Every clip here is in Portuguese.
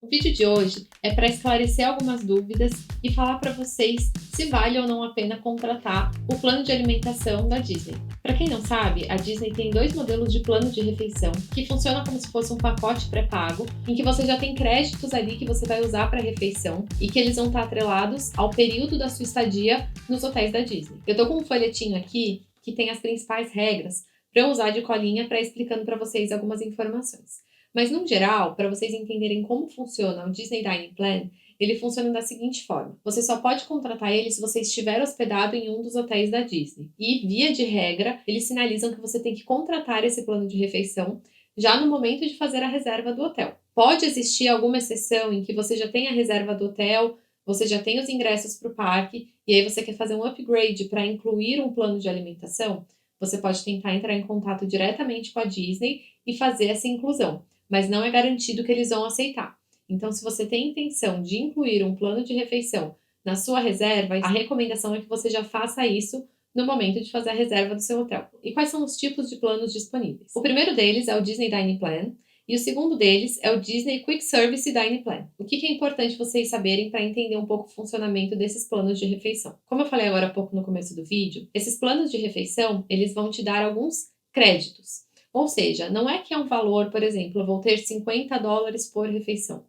O vídeo de hoje é para esclarecer algumas dúvidas e falar para vocês se vale ou não a pena contratar o plano de alimentação da Disney. Para quem não sabe, a Disney tem dois modelos de plano de refeição que funciona como se fosse um pacote pré-pago, em que você já tem créditos ali que você vai usar para a refeição e que eles vão estar atrelados ao período da sua estadia nos hotéis da Disney. Eu tô com um folhetinho aqui que tem as principais regras para eu usar de colinha para explicando para vocês algumas informações. Mas, no geral, para vocês entenderem como funciona o Disney Dining Plan, ele funciona da seguinte forma: você só pode contratar ele se você estiver hospedado em um dos hotéis da Disney. E, via de regra, eles sinalizam que você tem que contratar esse plano de refeição já no momento de fazer a reserva do hotel. Pode existir alguma exceção em que você já tem a reserva do hotel, você já tem os ingressos para o parque, e aí você quer fazer um upgrade para incluir um plano de alimentação? Você pode tentar entrar em contato diretamente com a Disney e fazer essa inclusão, mas não é garantido que eles vão aceitar. Então, se você tem intenção de incluir um plano de refeição na sua reserva, a recomendação é que você já faça isso no momento de fazer a reserva do seu hotel. E quais são os tipos de planos disponíveis? O primeiro deles é o Disney Dining Plan, e o segundo deles é o Disney Quick Service Dining Plan. O que é importante vocês saberem para entender um pouco o funcionamento desses planos de refeição? Como eu falei agora há pouco no começo do vídeo, esses planos de refeição, eles vão te dar alguns créditos. Ou seja, não é que é um valor, por exemplo, eu vou ter $50 por refeição.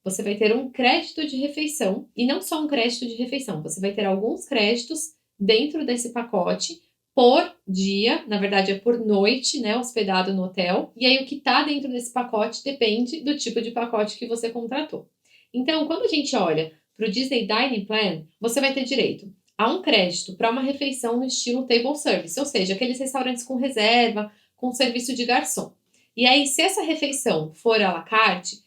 Você vai ter um crédito de refeição, e não só um crédito de refeição, você vai ter alguns créditos dentro desse pacote por dia, na verdade é por noite, né, hospedado no hotel. E aí o que está dentro desse pacote depende do tipo de pacote que você contratou. Então, quando a gente olha para o Disney Dining Plan, você vai ter direito a um crédito para uma refeição no estilo table service, ou seja, aqueles restaurantes com reserva, com serviço de garçom. E aí, se essa refeição for à la carte,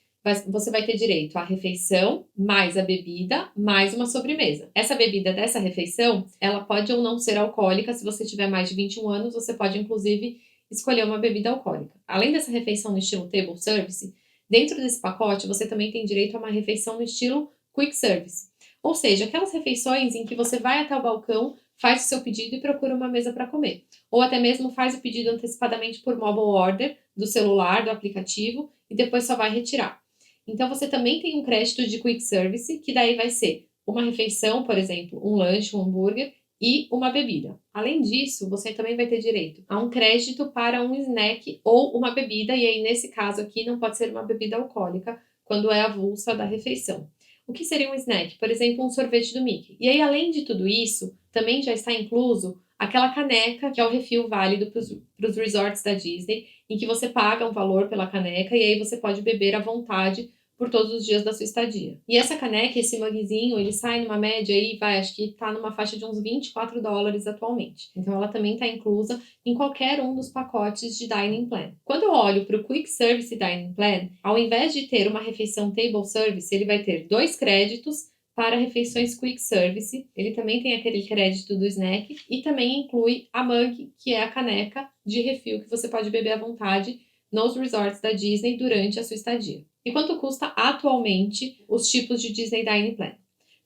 você vai ter direito à refeição, mais a bebida, mais uma sobremesa. Essa bebida dessa refeição, ela pode ou não ser alcoólica. Se você tiver mais de 21 anos, você pode, inclusive, escolher uma bebida alcoólica. Além dessa refeição no estilo table service, dentro desse pacote, você também tem direito a uma refeição no estilo quick service. Ou seja, aquelas refeições em que você vai até o balcão, faz o seu pedido e procura uma mesa para comer. Ou até mesmo faz o pedido antecipadamente por mobile order, do celular, do aplicativo, e depois só vai retirar. Então, você também tem um crédito de quick service, que daí vai ser uma refeição, por exemplo, um lanche, um hambúrguer e uma bebida. Além disso, você também vai ter direito a um crédito para um snack ou uma bebida, e aí nesse caso aqui não pode ser uma bebida alcoólica, quando é avulsa da refeição. O que seria um snack? Por exemplo, um sorvete do Mickey. E aí, além de tudo isso, também já está incluso aquela caneca, que é o refil válido para os resorts da Disney, em que você paga um valor pela caneca e aí você pode beber à vontade por todos os dias da sua estadia. E essa caneca, esse mugzinho, ele sai numa média aí, acho que tá numa faixa de uns $24 atualmente. Então ela também tá inclusa em qualquer um dos pacotes de Dining Plan. Quando eu olho para o Quick Service Dining Plan, ao invés de ter uma refeição Table Service, ele vai ter 2 créditos para refeições quick service. Ele também tem aquele crédito do snack e também inclui a mug, que é a caneca de refil que você pode beber à vontade nos resorts da Disney durante a sua estadia. E quanto custa atualmente os tipos de Disney Dining Plan?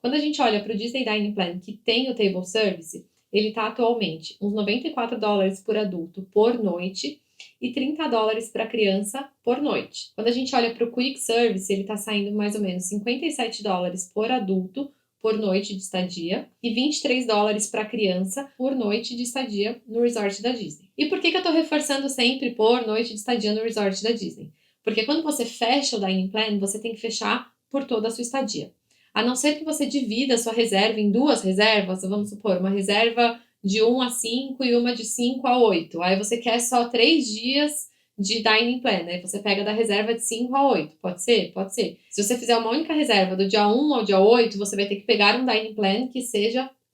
Quando a gente olha para o Disney Dining Plan que tem o table service, ele está atualmente uns $94 por adulto por noite e $30 para criança por noite. Quando a gente olha para o Quick Service, ele está saindo mais ou menos $57 por adulto por noite de estadia e $23 para criança por noite de estadia no resort da Disney. E por que eu estou reforçando sempre por noite de estadia no resort da Disney? Porque quando você fecha o Dining Plan, você tem que fechar por toda a sua estadia. A não ser que você divida a sua reserva em 2 reservas, vamos supor, uma reserva de 1 a 5 e uma de 5 a 8. Aí você quer só 3 dias de Dining Plan, né? Você pega da reserva de 5 a 8. Pode ser? Pode ser. Se você fizer uma única reserva do dia 1 ao dia 8, você vai ter que pegar um Dining Plan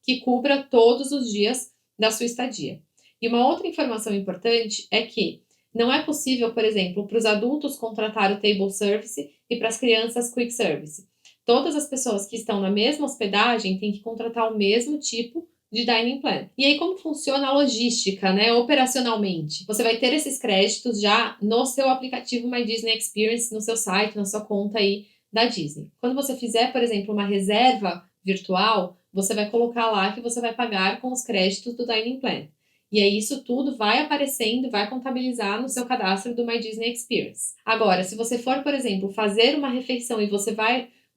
que cubra todos os dias da sua estadia. E uma outra informação importante é que não é possível, por exemplo, para os adultos contratar o Table Service e para as crianças Quick Service. Todas as pessoas que estão na mesma hospedagem têm que contratar o mesmo tipo de Dining Plan. E aí, como funciona a logística, né, operacionalmente? Você vai ter esses créditos já no seu aplicativo My Disney Experience, no seu site, na sua conta aí da Disney. Quando você fizer, por exemplo, uma reserva virtual, você vai colocar lá que você vai pagar com os créditos do Dining Plan. E aí isso tudo vai aparecendo, vai contabilizar no seu cadastro do My Disney Experience. Agora, se você for, por exemplo, fazer uma refeição e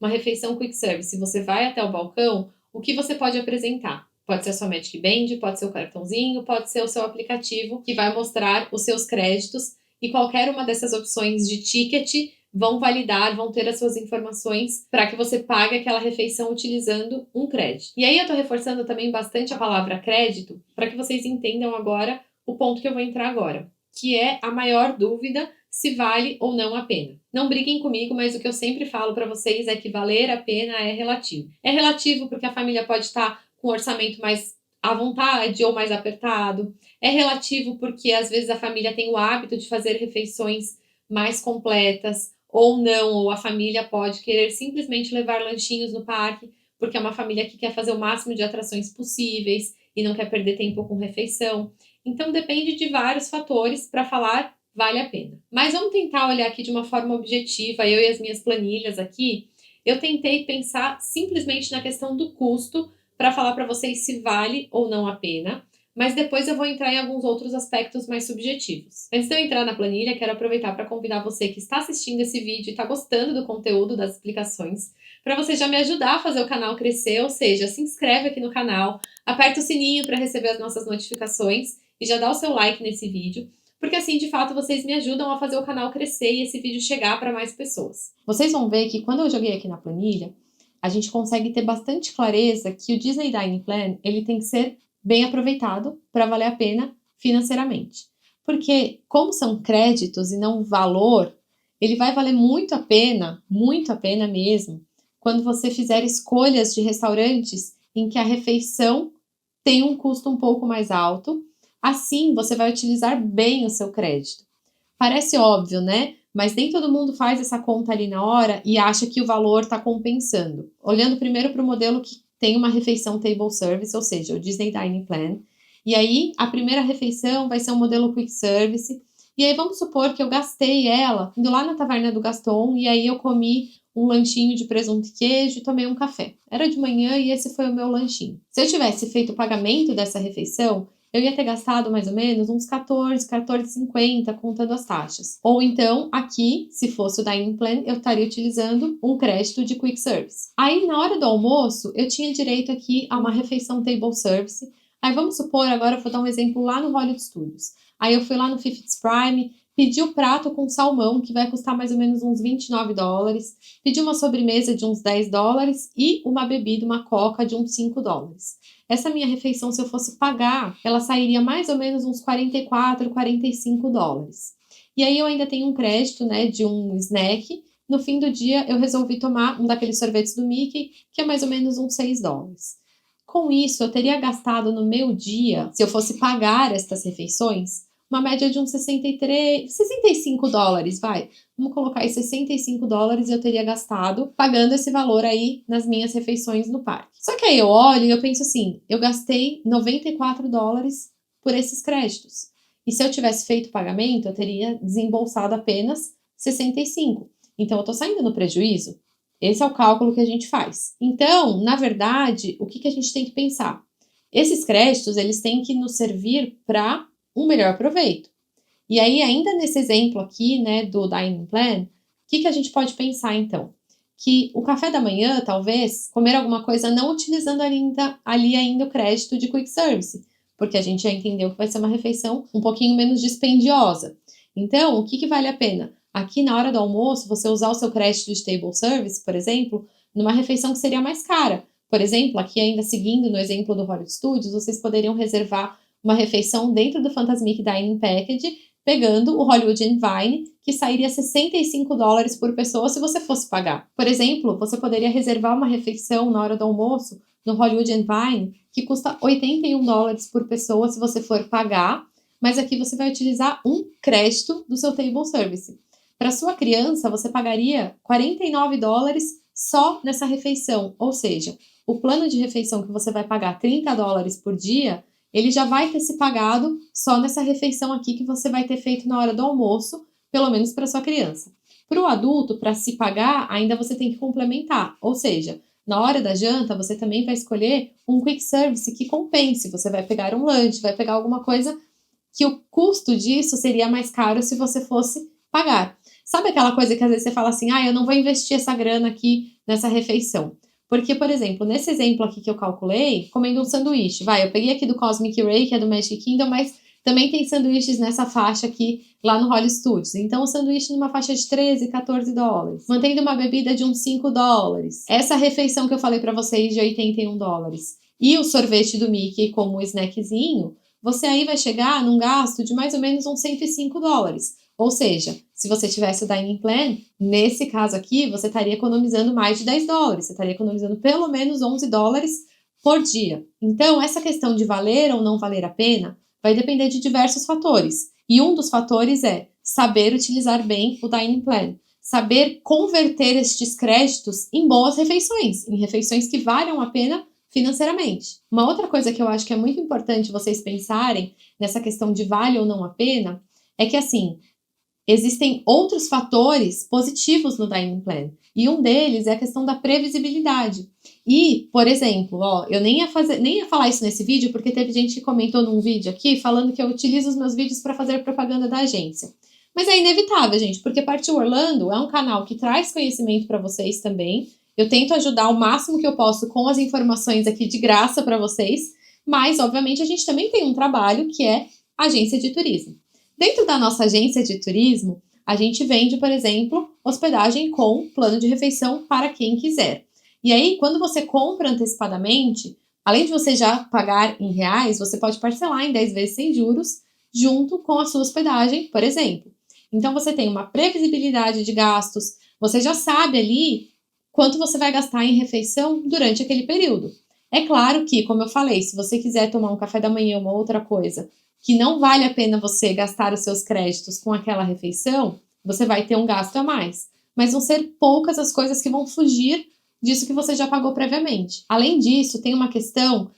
uma refeição quick service, se você vai até o balcão, o que você pode apresentar? Pode ser a sua Magic Band, pode ser o cartãozinho, pode ser o seu aplicativo que vai mostrar os seus créditos e qualquer uma dessas opções de ticket vão validar, vão ter as suas informações para que você pague aquela refeição utilizando um crédito. E aí eu estou reforçando também bastante a palavra crédito para que vocês entendam agora o ponto que eu vou entrar agora, que é a maior dúvida se vale ou não a pena. Não briguem comigo, mas o que eu sempre falo para vocês é que valer a pena é relativo. É relativo porque a família pode estar com um orçamento mais à vontade ou mais apertado. É relativo porque às vezes a família tem o hábito de fazer refeições mais completas ou não, ou a família pode querer simplesmente levar lanchinhos no parque porque é uma família que quer fazer o máximo de atrações possíveis e não quer perder tempo com refeição. Então depende de vários fatores para falar vale a pena. Mas vamos tentar olhar aqui de uma forma objetiva, eu e as minhas planilhas aqui. Eu tentei pensar simplesmente na questão do custo para falar para vocês se vale ou não a pena, mas depois eu vou entrar em alguns outros aspectos mais subjetivos. Antes de eu entrar na planilha, quero aproveitar para convidar você que está assistindo esse vídeo e está gostando do conteúdo das explicações, para você já me ajudar a fazer o canal crescer, ou seja, se inscreve aqui no canal, aperta o sininho para receber as nossas notificações e já dá o seu like nesse vídeo, porque assim, de fato, vocês me ajudam a fazer o canal crescer e esse vídeo chegar para mais pessoas. Vocês vão ver que quando eu joguei aqui na planilha, a gente consegue ter bastante clareza que o Disney Dining Plan, ele tem que ser bem aproveitado para valer a pena financeiramente. Porque como são créditos e não valor, ele vai valer muito a pena mesmo, quando você fizer escolhas de restaurantes em que a refeição tem um custo um pouco mais alto. Assim, você vai utilizar bem o seu crédito. Parece óbvio, né? Mas nem todo mundo faz essa conta ali na hora e acha que o valor está compensando. Olhando primeiro para o modelo que tem uma refeição table service, ou seja, o Disney Dining Plan. E aí, a primeira refeição vai ser um modelo quick service. E aí, vamos supor que eu gastei ela indo lá na taverna do Gaston e aí eu comi um lanchinho de presunto e queijo e tomei um café. Era de manhã e esse foi o meu lanchinho. Se eu tivesse feito o pagamento dessa refeição, eu ia ter gastado mais ou menos uns 14,50 contando as taxas. Ou então, aqui, se fosse o Dining Plan, eu estaria utilizando um crédito de Quick Service. Aí, na hora do almoço, eu tinha direito aqui a uma refeição Table Service. Aí, vamos supor, agora eu vou dar um exemplo lá no Hollywood Studios. Aí, eu fui lá no Fifth Prime, pedi o prato com salmão, que vai custar mais ou menos uns $29. Pedi uma sobremesa de uns $10 e uma bebida, uma coca de uns $5. Essa minha refeição, se eu fosse pagar, ela sairia mais ou menos uns $44, $45. E aí eu ainda tenho um crédito, né, de um snack. No fim do dia, eu resolvi tomar um daqueles sorvetes do Mickey, que é mais ou menos uns $6. Com isso, eu teria gastado no meu dia, se eu fosse pagar estas refeições, uma média de uns $65, vai. Vamos colocar aí $65 eu teria gastado pagando esse valor aí nas minhas refeições no parque. Só que aí eu olho e eu penso assim, eu gastei $94 por esses créditos. E se eu tivesse feito o pagamento, eu teria desembolsado apenas 65. Então eu tô saindo no prejuízo? Esse é o cálculo que a gente faz. Então, na verdade, o que a gente tem que pensar? Esses créditos, eles têm que nos servir para um melhor proveito. E aí, ainda nesse exemplo aqui, né, do Dining Plan, o que a gente pode pensar, então? Que o café da manhã, talvez, comer alguma coisa não utilizando ali ainda o crédito de Quick Service, porque a gente já entendeu que vai ser uma refeição um pouquinho menos dispendiosa. Então, o que vale a pena? Aqui, na hora do almoço, você usar o seu crédito de Table Service, por exemplo, numa refeição que seria mais cara. Por exemplo, aqui ainda seguindo no exemplo do Hollywood Studios, vocês poderiam reservar uma refeição dentro do Fantasmic Dining Package, pegando o Hollywood and Vine, que sairia $65 por pessoa se você fosse pagar. Por exemplo, você poderia reservar uma refeição na hora do almoço no Hollywood and Vine, que custa $81 por pessoa se você for pagar, mas aqui você vai utilizar um crédito do seu Table Service. Para sua criança, você pagaria $49 só nessa refeição, ou seja, o plano de refeição que você vai pagar $30 por dia, ele já vai ter se pagado só nessa refeição aqui que você vai ter feito na hora do almoço, pelo menos para sua criança. Para o adulto, para se pagar, ainda você tem que complementar, ou seja, Na hora da janta, você também vai escolher um quick service que compense. Você vai pegar um lanche, vai pegar alguma coisa que o custo disso seria mais caro se você fosse pagar. Sabe aquela coisa que às vezes você fala assim, eu não vou investir essa grana aqui nessa refeição. Porque, por exemplo, nesse exemplo aqui que eu calculei, comendo um sanduíche, eu peguei aqui do Cosmic Ray, que é do Magic Kingdom, mas também tem sanduíches nessa faixa aqui, lá no Holly Studios. Então, o sanduíche numa faixa de 13, 14 dólares. Mantendo uma bebida de uns 5 dólares. Essa refeição que eu falei para vocês de 81 dólares. E o sorvete do Mickey como snackzinho, você aí vai chegar num gasto de mais ou menos uns 105 dólares. Ou seja, se você tivesse o Dining Plan, nesse caso aqui, você estaria economizando mais de 10 dólares. Você estaria economizando pelo menos 11 dólares por dia. Então, essa questão de valer ou não valer a pena vai depender de diversos fatores. E um dos fatores é saber utilizar bem o Dining Plan. Saber converter estes créditos em boas refeições, em refeições que valham a pena financeiramente. Uma outra coisa que eu acho que é muito importante vocês pensarem nessa questão de vale ou não a pena é que, assim, existem outros fatores positivos no Dining Plan. E um deles é a questão da previsibilidade. E, por exemplo, eu nem ia falar isso nesse vídeo, porque teve gente que comentou num vídeo aqui falando que eu utilizo os meus vídeos para fazer propaganda da agência. Mas é inevitável, gente, porque Partiu Orlando é um canal que traz conhecimento para vocês também. Eu tento ajudar o máximo que eu posso com as informações aqui de graça para vocês, mas, obviamente, a gente também tem um trabalho que é agência de turismo. Dentro da nossa agência de turismo, a gente vende, por exemplo, hospedagem com plano de refeição para quem quiser. E aí, quando você compra antecipadamente, além de você já pagar em reais, você pode parcelar em 10 vezes sem juros, junto com a sua hospedagem, por exemplo. Então, você tem uma previsibilidade de gastos, você já sabe ali quanto você vai gastar em refeição durante aquele período. É claro que, como eu falei, se você quiser tomar um café da manhã, uma outra coisa, que não vale a pena você gastar os seus créditos com aquela refeição, você vai ter um gasto a mais. Mas vão ser poucas as coisas que vão fugir disso que você já pagou previamente. Além disso, tem uma questão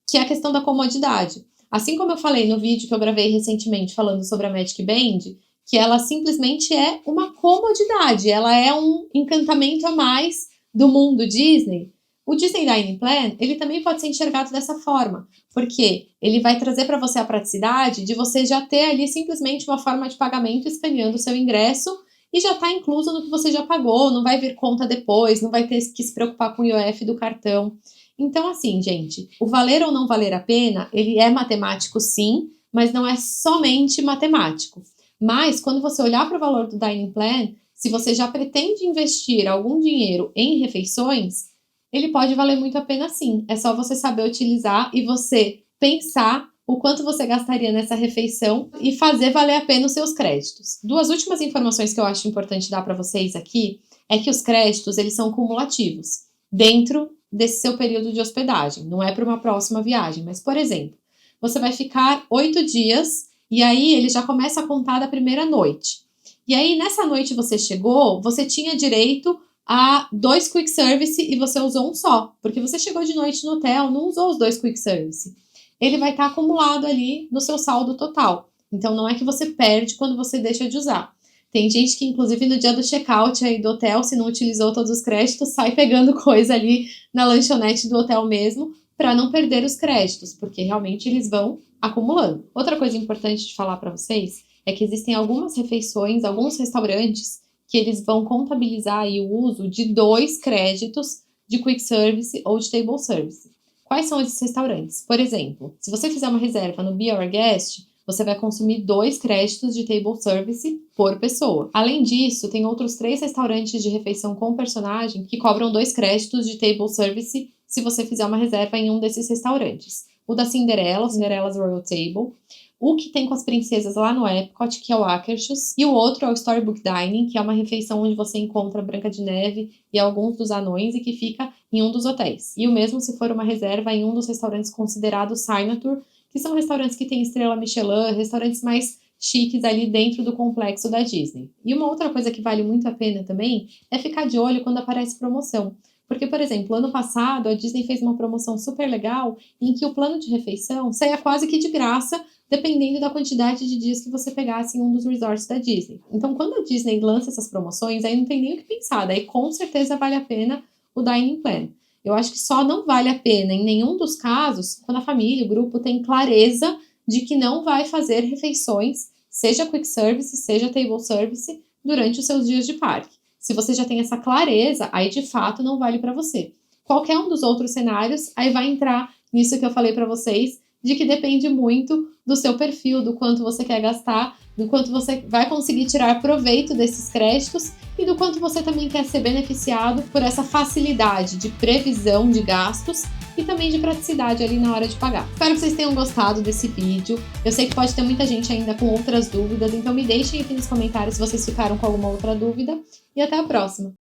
que é a questão da comodidade. Assim como eu falei no vídeo que eu gravei recentemente falando sobre a Magic Band, que ela simplesmente é uma comodidade, ela é um encantamento a mais do mundo Disney. O Disney Dining Plan, ele também pode ser enxergado dessa forma, porque ele vai trazer para você a praticidade de você já ter ali simplesmente uma forma de pagamento escaneando o seu ingresso e já está incluso no que você já pagou, não vai vir conta depois, não vai ter que se preocupar com o IOF do cartão. Então, assim, gente, o valer ou não valer a pena, ele é matemático sim, mas não é somente matemático. Mas, quando você olhar para o valor do Dining Plan, se você já pretende investir algum dinheiro em refeições, ele pode valer muito a pena sim. É só você saber utilizar e você pensar o quanto você gastaria nessa refeição e fazer valer a pena os seus créditos. Duas últimas informações que eu acho importante dar para vocês aqui é que os créditos, eles são cumulativos dentro desse seu período de hospedagem. Não é para uma próxima viagem, mas, por exemplo, você vai ficar 8 dias e aí ele já começa a contar da primeira noite. E aí, nessa noite você chegou, você tinha direito a 2 quick service e você usou um só, porque você chegou de noite no hotel, não usou os 2 quick service. Ele vai estar acumulado ali no seu saldo total. Então, não é que você perde quando você deixa de usar. Tem gente que, inclusive, no dia do check-out aí do hotel, se não utilizou todos os créditos, sai pegando coisa ali na lanchonete do hotel mesmo, para não perder os créditos, porque realmente eles vão acumulando. Outra coisa importante de falar para vocês é que existem algumas refeições, alguns restaurantes que eles vão contabilizar aí o uso de 2 créditos de quick service ou de table service. Quais são esses restaurantes? Por exemplo, se você fizer uma reserva no Be Our Guest, você vai consumir 2 créditos de table service por pessoa. Além disso, tem outros 3 restaurantes de refeição com personagem que cobram 2 créditos de table service se você fizer uma reserva em um desses restaurantes. O da Cinderella, o Cinderella's Royal Table, o que tem com as princesas lá no Epcot, que é o Akershus, e o outro é o Storybook Dining, que é uma refeição onde você encontra a Branca de Neve e alguns dos anões e que fica em um dos hotéis. E o mesmo se for uma reserva em um dos restaurantes considerados Signature, que são restaurantes que têm estrela Michelin, restaurantes mais chiques ali dentro do complexo da Disney. E uma outra coisa que vale muito a pena também é ficar de olho quando aparece promoção. Porque, por exemplo, ano passado a Disney fez uma promoção super legal em que o plano de refeição saía quase que de graça, dependendo da quantidade de dias que você pegasse em um dos resorts da Disney. Então, quando a Disney lança essas promoções, aí não tem nem o que pensar, daí com certeza vale a pena o Dining Plan. Eu acho que só não vale a pena, em nenhum dos casos, quando a família, o grupo tem clareza de que não vai fazer refeições, seja quick service, seja table service, durante os seus dias de parque. Se você já tem essa clareza, aí de fato não vale para você. Qualquer um dos outros cenários, aí vai entrar nisso que eu falei para vocês, de que depende muito do seu perfil, do quanto você quer gastar, do quanto você vai conseguir tirar proveito desses créditos e do quanto você também quer ser beneficiado por essa facilidade de previsão de gastos e também de praticidade ali na hora de pagar. Espero que vocês tenham gostado desse vídeo. Eu sei que pode ter muita gente ainda com outras dúvidas, então me deixem aqui nos comentários se vocês ficaram com alguma outra dúvida e até a próxima!